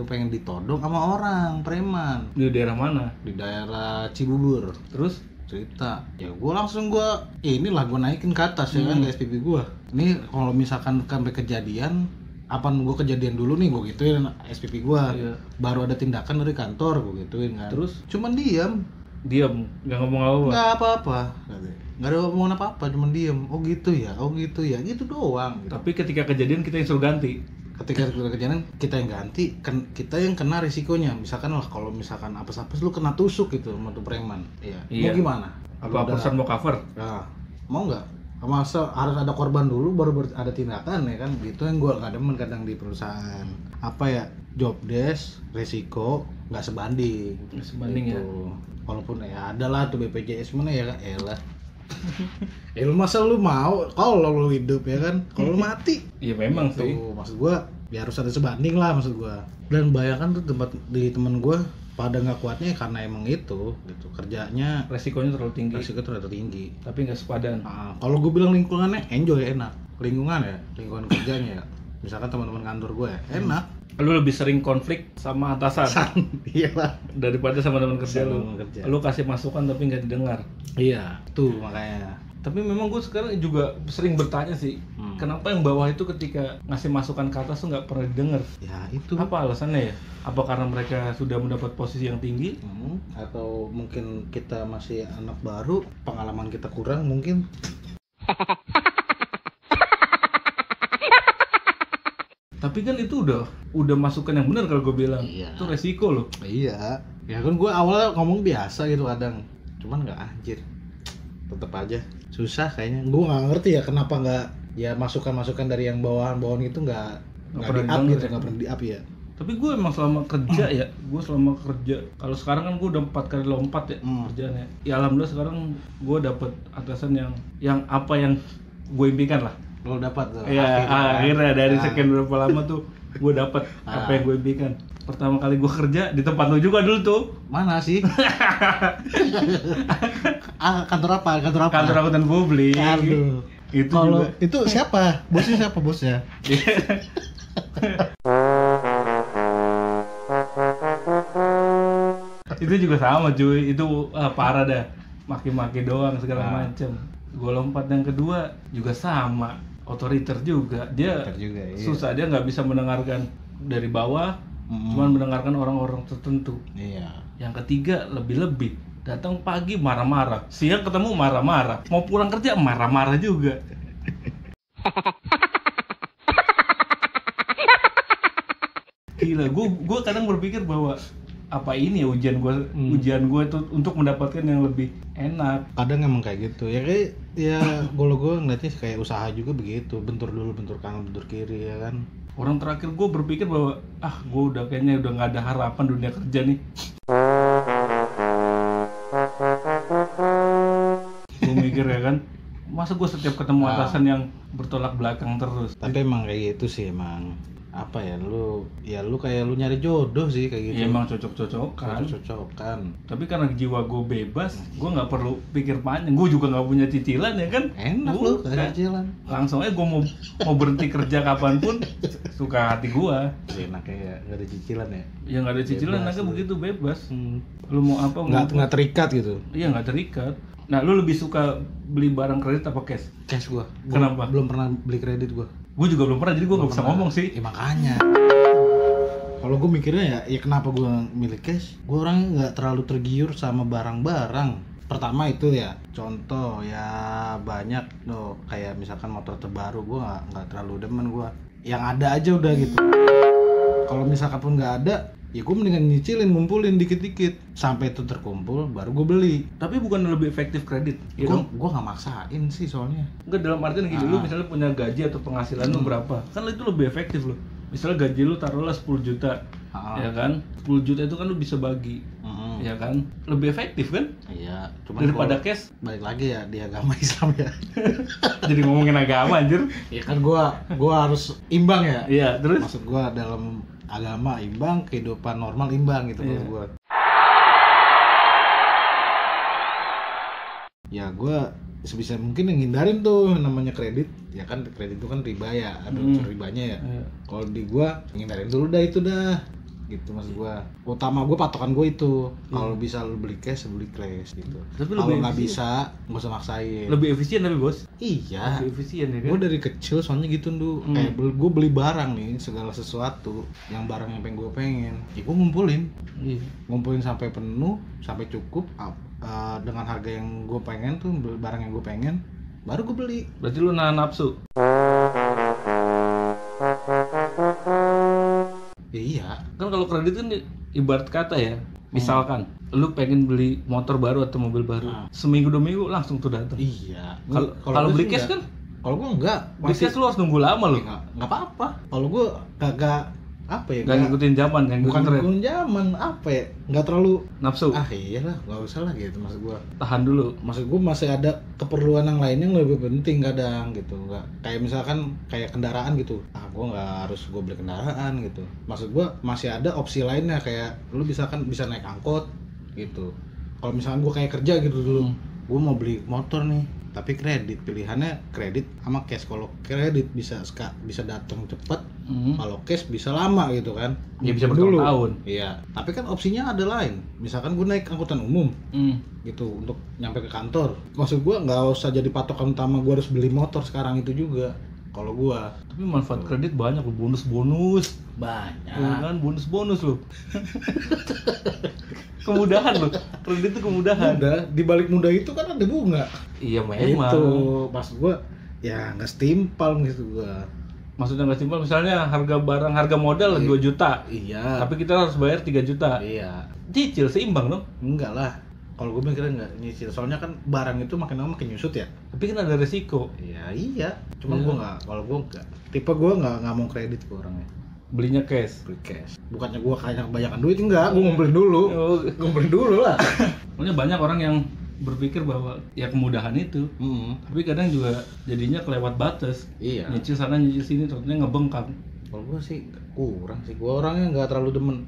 pengen ditodong sama orang preman Di daerah mana? di daerah Cibubur. Terus Cerita ya gue langsung gue naikin ke atas ya kan ke SPP gue. Ini kalau misalkan sampai kejadian apa nunggu kejadian dulu nih, gue gituin SPP gue. Iya. Baru ada tindakan dari kantor, gue gituin kan. Terus? Cuman diam, nggak ngomong apa-apa. nggak apa-apa, nggak ada omongan apa-apa, cuman diam. Oh gitu ya, gitu doang. Gitu. Tapi ketika kejadian kita yang suruh ganti. Ketika kejadian kita yang ganti, kita yang kena risikonya. Misalkan lah kalau misalkan apes-apes lu kena tusuk gitu sama tuh preman. Iya. Iya. Mau gimana? Apa perusahaan mau cover? Nah, mau nggak? Masa harus ada korban dulu baru ada tindakan ya kan? Gitu yang gue nggak demen kadang di perusahaan. Apa ya? Job desk, resiko nggak sebanding. Nggak sebanding ya. Walaupun ya ada lah tuh BPJS mana ya elah. Lu masa lu mau kalau lu hidup ya kan? Kalau lu mati. Iya memang Tuh, sih. maksud gua ya harus ada sebanding lah maksud gua. Dan bayangkan tuh tempat di temen gua pada nggak kuatnya karena emang itu gitu kerjanya Resikonya terlalu tinggi. resiko terlalu tinggi. Tapi nggak sepadan. Nah, kalau gue bilang lingkungannya enjoy enak, lingkungan kerjanya ya, misalkan teman-teman kantor gue ya enak. Lu lebih sering konflik sama atasan Iya lah. daripada sama teman kerja Sama lu. teman kerja. Lu kasih masukan tapi nggak didengar. Iya, tuh makanya. Tapi memang gue sekarang juga sering bertanya sih, kenapa yang bawah itu ketika ngasih masukan ke atas tuh nggak pernah didengar? Ya itu. Apa alasannya ya? Apa karena mereka sudah mendapat posisi yang tinggi? Atau mungkin kita masih anak baru, pengalaman kita kurang mungkin. Tapi kan itu udah masukan yang benar kalau gue bilang. Iya. Itu resiko loh. Iya. Ya kan gue awalnya ngomong biasa gitu kadang. Cuman nggak anjir. Tetep aja susah kayaknya. Gue nggak ngerti ya kenapa nggak ya masukan-masukan dari yang bawahan-bawahan itu nggak pernah di up didengar gitu, ya? nggak pernah di up ya. Tapi gue emang selama kerja ya, kalau sekarang kan gue udah 4 kali lompat ya kerjaannya. Ya alhamdulillah sekarang gue dapet atasan yang apa yang gue impikan lah. Lo dapat tuh. Ya akhirnya dari sekian berapa lama tuh gue dapet apa yang gue impikan. Pertama kali gue kerja di tempat lo juga dulu tuh. Mana sih? Kantor apa? Kantor akuntan publik. Aduh. Itu Kalau juga. itu siapa? Bosnya siapa bosnya? Itu juga sama cuy, itu parah dah, maki-maki doang segala macem. Gue lompat yang kedua juga sama, otoriter juga, dia iya. susah, dia nggak bisa mendengarkan dari bawah, cuman mendengarkan orang-orang tertentu. Iya. Yang ketiga lebih-lebih, datang pagi marah-marah, siang ketemu marah-marah, mau pulang kerja marah-marah juga. Gila, gue kadang berpikir bahwa apa ini ya ujian gue itu untuk mendapatkan yang lebih enak. Kadang emang kayak gitu ya, kayak ya gue ngeliatnya kayak usaha juga begitu, bentur dulu, bentur kanan, bentur kiri ya kan. Orang terakhir gue berpikir bahwa gue udah kayaknya udah nggak ada harapan dunia kerja nih. Gue mikir ya kan, masa gue setiap ketemu atasan yang bertolak belakang terus. Tapi emang kayak gitu sih, emang apa ya, lu kayak lu nyari jodoh sih kayak gitu. Ya emang cocok-cocokan. Tapi karena jiwa gue bebas, gue nggak perlu pikir panjang. Gue juga nggak punya cicilan ya kan. Enak lu gak cicilan. Langsung aja gue mau berhenti kerja kapanpun, suka hati gue. Enak ya, nggak ada cicilan ya. Ya nggak ada cicilan, enaknya begitu bebas. Lu mau apa? Nggak terikat gitu. Iya nggak terikat. Nah lu lebih suka beli barang kredit apa cash? Cash gua. Kenapa? Belum pernah beli kredit gua. Gue juga belum pernah, jadi gue nggak bisa ngomong sih. Ya makanya. Kalau gue mikirnya ya kenapa gue milih cash? Gue orang nggak terlalu tergiur sama barang-barang. Pertama itu ya, contoh ya banyak loh, kayak misalkan motor terbaru gue nggak terlalu demen gue. Yang ada aja udah gitu. Kalau misalkan pun nggak ada, ya gue mendingan nyicilin, ngumpulin dikit-dikit sampai itu terkumpul baru gue beli. Tapi bukan lebih efektif kredit? Ya Gue nggak maksain sih soalnya. Enggak, dalam artian gini, lu misalnya punya gaji atau penghasilan lu berapa, kan itu lebih efektif loh. Misalnya gaji lu taruhlah 10 juta, ya kan, 10 juta itu kan lu bisa bagi, ya kan, lebih efektif kan? Iya, cuma daripada cash. Balik lagi ya di agama Islam ya. Jadi ngomongin agama anjir. Ya kan gua harus imbang ya. Iya, terus maksud gua dalam agama imbang, kehidupan normal imbang gitu maksud gua. Ya gua sebisa mungkin ngindarin tuh namanya kredit. Ya kan kredit itu kan riba ya, ada unsur ribanya ya. Kalau di gua ngindarin dulu dah itu dah. Gitu maksud gua. Utama gua, patokan gua itu. Kalau bisa lu beli cash gitu. Kalau nggak bisa, nggak usah maksain. Lebih efisien tapi bos. Iya. Lebih efisien ya kan. Gua dari kecil soalnya gitu tuh. Kayak gua beli barang nih, segala sesuatu yang barang yang pengen gua pengen. Ya gua ngumpulin. Ngumpulin sampai penuh, sampai cukup dengan harga yang gue pengen tuh, barang yang gue pengen, baru gue beli. Berarti lu nahan nafsu? Ya, iya. Kan kalau kredit kan ibarat kata ya, misalkan lu pengen beli motor baru atau mobil baru, seminggu 2 minggu langsung tuh datang. Iya. Kalau beli cash kan? Kalau gue enggak. Beli cash lu harus nunggu lama lu. Enggak apa-apa. Kalau gue kagak apa ya, nggak ngikutin zaman, bukan ngikutin zaman, apa ya, nggak terlalu nafsu. Iyalah, nggak usah lah gitu maksud gua. Tahan dulu. Maksud gua masih ada keperluan yang lain yang lebih penting kadang gitu. Nggak kayak misalkan kayak kendaraan gitu, gua nggak harus gua beli kendaraan gitu. Maksud gua masih ada opsi lainnya, kayak lu bisa naik angkot gitu. Kalau misalkan gua kayak kerja gitu dulu, gua mau beli motor nih tapi kredit, pilihannya kredit sama cash. Kalau kredit bisa datang cepat, kalau cash bisa lama gitu kan. Ya bisa bertahun-tahun. Iya, tapi kan opsinya ada lain. Misalkan gue naik angkutan umum gitu untuk nyampe ke kantor. Maksud gue nggak usah jadi patokan utama gue harus beli motor sekarang itu juga. Kalau gue. Tapi manfaat kredit banyak loh, bonus-bonus. Banyak. Ya kan, bonus-bonus loh. Kemudahan loh, kredit itu kemudahan. Mudah, di balik mudah itu kan ada bunga. Iya memang. Itu maksud gua ya nggak setimpal gitu gua. Maksudnya nggak simpel, misalnya harga modal 2 juta. Iya. Tapi kita harus bayar 3 juta. Iya. Cicil seimbang dong. Enggak lah. Kalau gue mikirnya enggak nyicil. Soalnya kan barang itu makin lama makin nyusut ya. Tapi kan ada resiko. Iya. Cuman gue enggak. Kalau gue enggak. Tipe gue enggak mau kredit ke orangnya. Belinya cash. Beli cash. Bukannya gue kayak kebanyakan duit, enggak. Gue ngumpulin dulu. Ngumpulin dulu lah. Makanya banyak orang yang berpikir bahwa ya kemudahan itu, tapi kadang juga jadinya kelewat batas. Iya. Nyicil sana nyicil sini, ternyata ngebengkak. Kalau gue sih kurang sih. Gue orangnya nggak terlalu demen.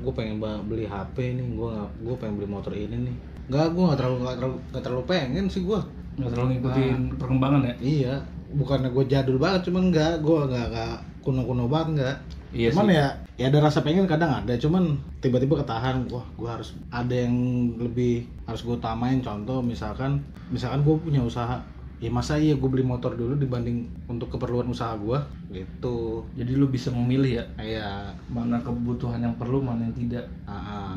Gue pengen beli HP nih. Gue pengen beli motor ini nih. Gue nggak terlalu pengen sih gue. Nggak terlalu ngikutin perkembangan ya. Iya. Bukannya gue jadul banget, cuman gue nggak kuno banget nggak. Iya cuman sih. ya ada rasa pengen kadang ada, cuman tiba-tiba ketahan. Wah, gue harus ada yang lebih harus gue utamain. Contoh misalkan gue punya usaha, ya masa iya gue beli motor dulu dibanding untuk keperluan usaha gue gitu. Jadi lu bisa memilih ya, Iya. mana kebutuhan yang perlu, mana yang tidak.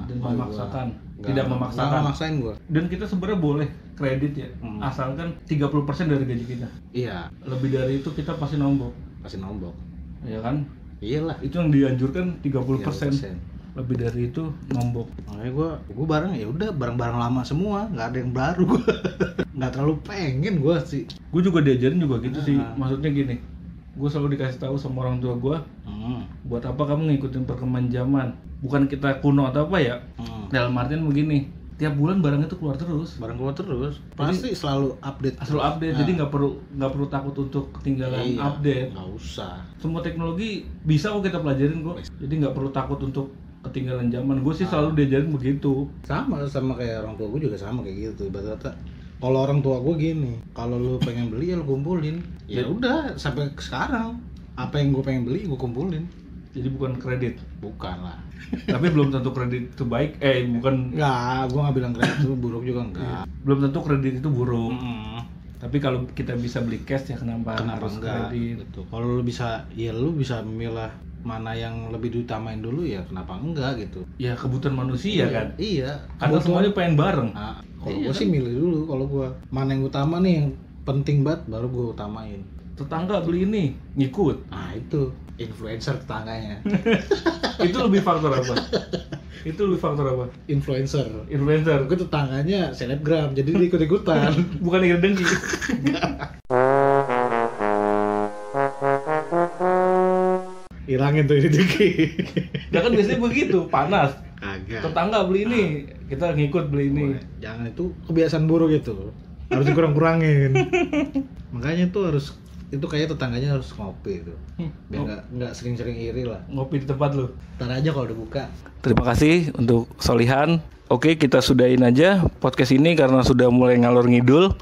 Dan memaksakan, tidak memaksakan. Nggak maksain gue. Dan kita sebenarnya boleh kredit ya, asalkan 30% dari gaji kita. Iya. Lebih dari itu kita pasti nombok. Pasti nombok. Ya kan? Iyalah. Itu yang dianjurkan 30%. 30%. Lebih dari itu nombok. Makanya gue barang ya udah barang-barang lama semua, nggak ada yang baru. Nggak terlalu pengen gue sih. Gue juga diajarin juga gitu sih. Maksudnya gini, gue selalu dikasih tahu sama orang tua gue, buat apa kamu ngikutin perkembangan zaman? Bukan kita kuno atau apa ya? Dalam artian begini, tiap bulan barang itu keluar terus. Barang keluar terus. Pasti selalu update. Selalu update. Jadi nggak perlu takut untuk ketinggalan update. Nggak usah. Semua teknologi bisa kok kita pelajarin kok. Jadi nggak perlu takut untuk ketinggalan zaman. Gue sih selalu diajarin begitu. Sama kayak orang tua gue juga sama kayak gitu. Ibaratnya kalau orang tua gue gini, kalau lu pengen beli ya lu kumpulin. Ya udah sampai sekarang apa yang gue pengen beli gue kumpulin. Jadi bukan kredit. Bukan lah. Tapi belum tentu kredit itu baik. Bukan. Enggak, gue nggak bilang kredit itu buruk juga enggak. Belum tentu kredit itu buruk. Tapi kalau kita bisa beli cash ya kenapa harus enggak? kredit? Gitu. Kalau lu bisa memilah mana yang lebih diutamain dulu ya kenapa enggak gitu. Ya kebutuhan manusia kan. Iya. Karena semuanya pengen bareng. Kalau gue sih milih dulu kalau gue mana yang utama nih yang penting banget baru gue utamain. Tetangga beli ini ngikut. Itu influencer tetangganya. Itu lebih faktor apa? Influencer. Gue tetangganya selebgram jadi dia ikut-ikutan. Bukan iri dengki. Hilangin tuh dengki. Ya kan biasanya begitu, panas. Agak. Tetangga beli ini, kita ngikut beli ini. Jangan, itu kebiasaan buruk itu. Harus dikurang-kurangin. Makanya itu kayak tetangganya harus ngopi itu. Biar nggak sering-sering iri lah. Ngopi di tempat lu. Ntar aja kalau udah buka. Terima kasih untuk Solihan. Oke, kita sudahin aja podcast ini karena sudah mulai ngalor ngidul.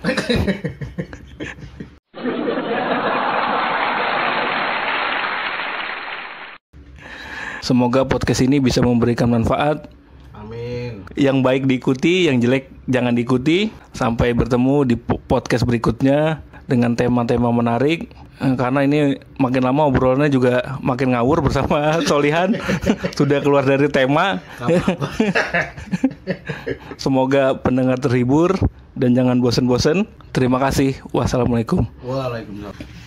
Semoga podcast ini bisa memberikan manfaat. Amin. Yang baik diikuti, yang jelek jangan diikuti. Sampai bertemu di podcast berikutnya dengan tema-tema menarik. Karena ini makin lama obrolannya juga makin ngawur bersama Solihan. Sudah keluar dari tema. Semoga pendengar terhibur dan jangan bosan-bosan. Terima kasih. Wassalamualaikum. Waalaikumsalam.